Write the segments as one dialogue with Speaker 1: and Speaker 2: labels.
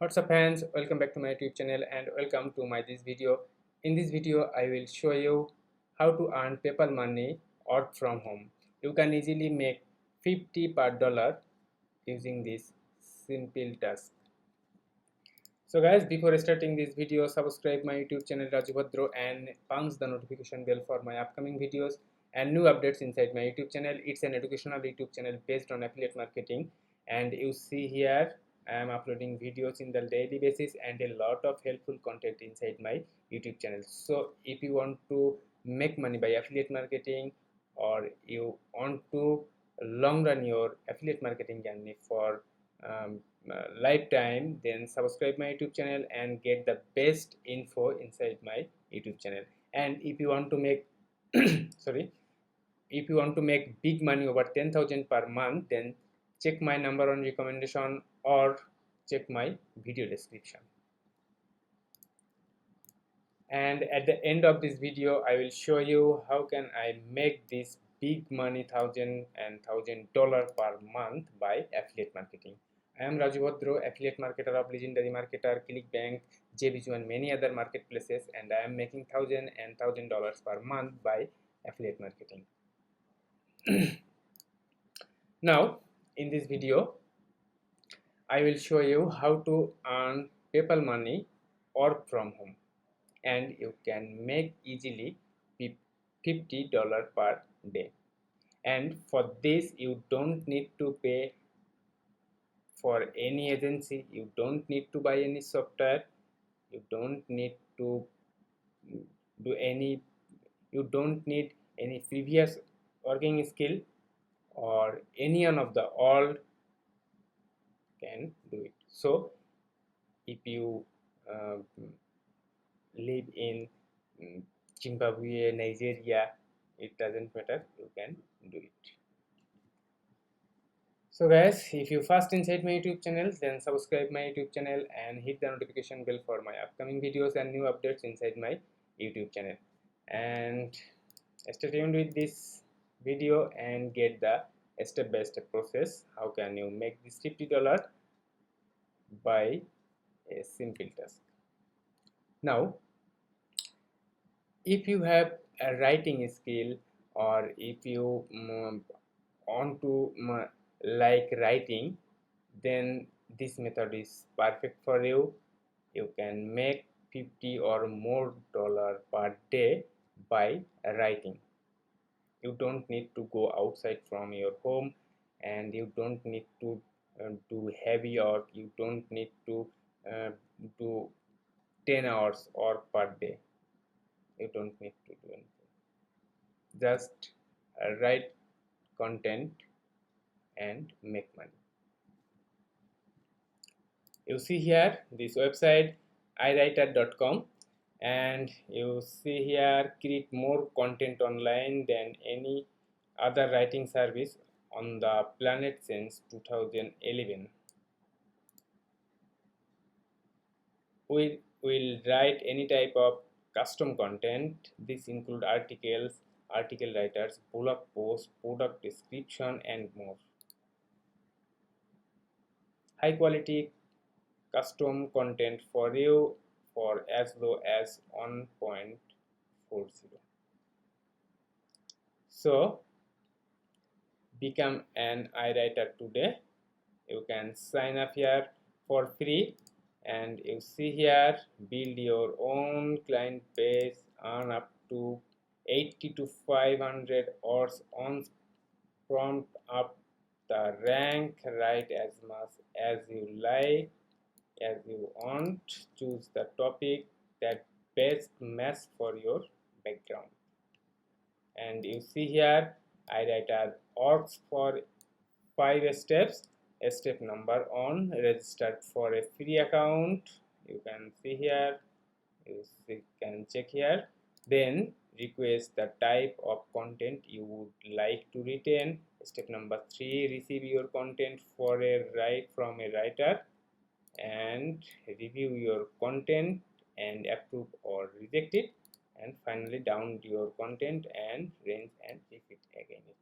Speaker 1: What's up friends, welcome back to my YouTube channel and welcome to this video. In this video I will show you how to earn PayPal money work from home. You can easily make 50 per dollar using this simple task. So guys, before starting this video, subscribe my YouTube channel Raju Bhadro and punch the notification bell for my upcoming videos and new updates inside my YouTube channel. It's an educational YouTube channel based on affiliate marketing, and you see here I am uploading videos in the daily basis and a lot of helpful content inside my YouTube channel. So if you want to make money by affiliate marketing, or you want to long run your affiliate marketing journey for lifetime, then subscribe my YouTube channel and get the best info inside my YouTube channel. And if you want to make sorry, if you want to make big money over 10,000 per month, then check my number on recommendation or check my video description. And at the end of this video I will show you how can I make this big money $1,000 per month by affiliate marketing. I am Raju Bhadro, affiliate marketer of Legendary Marketer, ClickBank, JVZoo and many other marketplaces, and I am making $1,000 per month by affiliate marketing. Now in this video I will show you how to earn PayPal money work from home, and you can make easily $50 per day. And for this you don't need to pay for any agency, you don't need to buy any software, you don't need to do any you don't need any previous working skill, or any one of the all can do it. So if you uh, live in Zimbabwe, Nigeria, it doesn't matter, you can do it. So guys, if you first inside my YouTube channel, then subscribe my YouTube channel and hit the notification bell for my upcoming videos and new updates inside my YouTube channel. And stay tuned with this video and get the step-by-step process. How can you make this $50 by a simple task? Now, if you have a writing skill, or if you want to like writing, then this method is perfect for you. You can make 50 or more dollar per day by writing. You don't need to go outside from your home, and you don't need to do heavy work. You don't need to uh, do 10 hours or per day. You don't need to do anything, just write content and make money. You see here this website iwriter.com, and you see here create more content online than any other writing service on the planet since 2011. We will write any type of custom content. This include articles, article writers, blog posts, product description and more. High quality custom content for you for as low as 1.40. So become an iWriter today. You can sign up here for free, and you see here build your own client base, earn up to 80 to 500 hours on prompt, up the rank, write as much as you like, as you want, choose the topic that best match for your background. And you see here iWriter works for 5 steps. Step number 1, register for a free account. You can see here, you can check here. Then request the type of content you would like to retain. Step number 3, receive your content for a write from a writer and review your content and approve or reject it. And finally download your content and rinse and repeat again it.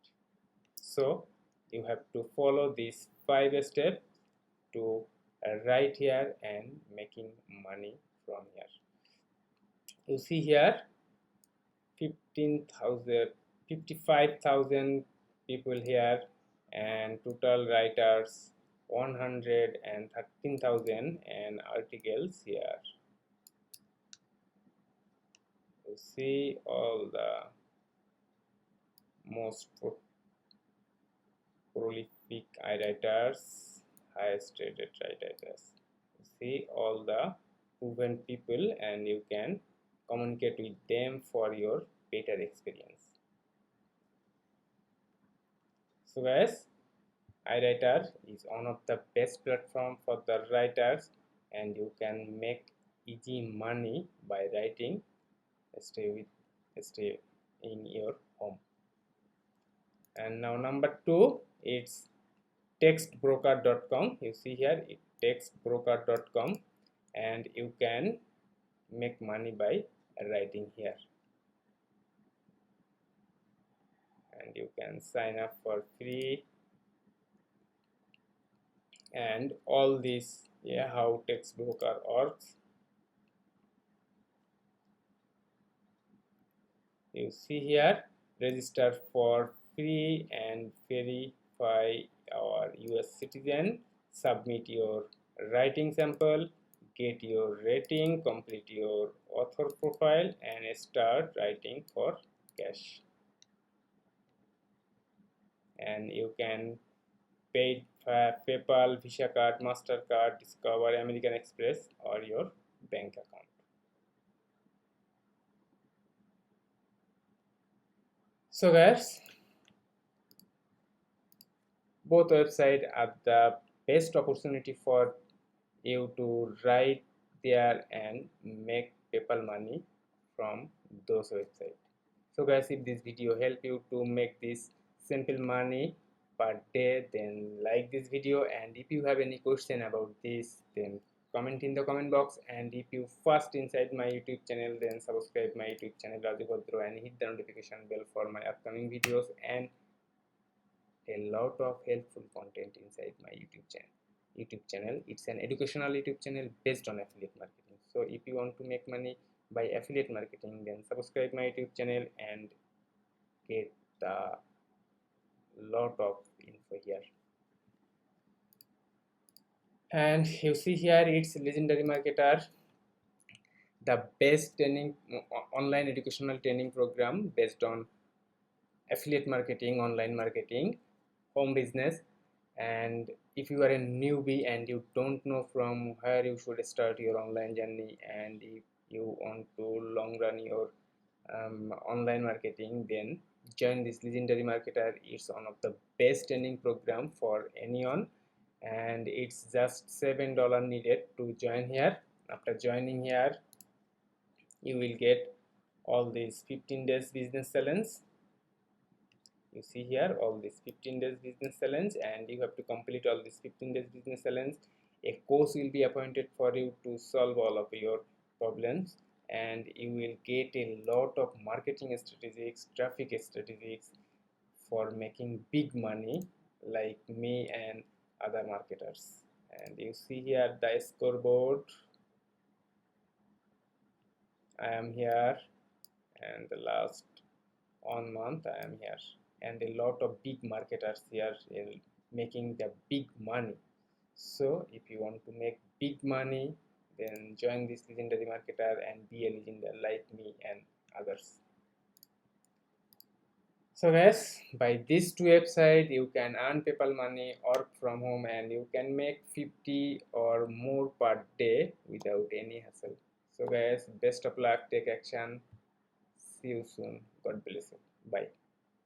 Speaker 1: So you have to follow these 5 steps to write here and making money from here. You see here 15,000, 55,000 people here, and total writers 113,000 and articles here. You see all the most prolific writers, highest rated writers. You see all the proven people, and you can communicate with them for your better experience. So guys, iWriter is one of the best platform for the writers, and you can make easy money by writing. Stay in your home. And now number 2, it's textbroker.com. You see here it textbroker.com, and you can make money by writing here, and you can sign up for free. And all this, yeah, how textbroker works. You see here, register for free and verify our US citizen, submit your writing sample, get your rating, complete your author profile, and start writing for cash. And you can pay PayPal, Visa card, MasterCard, Discover, American Express, or your bank account. So guys, both websites are the best opportunity for you to write there and make PayPal money from those websites. So guys, if this video help you to make this simple money per day, then like this video, and if you have any question about this, then comment in the comment box. And if you first inside my YouTube channel, then subscribe my YouTube channel Raju Bhadro and hit the notification bell for my upcoming videos and a lot of helpful content inside my YouTube channel. It's an educational YouTube channel based on affiliate marketing. So if you want to make money by affiliate marketing, then subscribe my YouTube channel and get a lot of info here. And you see here, it's Legendary Marketer, the best training online educational training program based on affiliate marketing, online marketing, home business. And if you are a newbie and you don't know from where you should start your online journey, and if you want to long run your online marketing, then join this Legendary Marketer. It's one of the best training program for anyone, and it's just $7 needed to join here. After joining here, you will get all these 15 days business challenge. You see here all this 15 days business challenge, and you have to complete all this 15 days business challenge. A coach will be appointed for you to solve all of your problems, and you will get a lot of marketing strategies, traffic strategies for making big money like me and other marketers. And you see here the scoreboard. I am here, and the last 1 month I am here, and a lot of big marketers here making the big money. So if you want to make big money, then join this Legendary Marketer and be a legendary like me and others. So guys, by these two websites you can earn PayPal money, work from home, and you can make 50 or more per day without any hassle. So guys, best of luck, take action. See you soon. God bless you. Bye.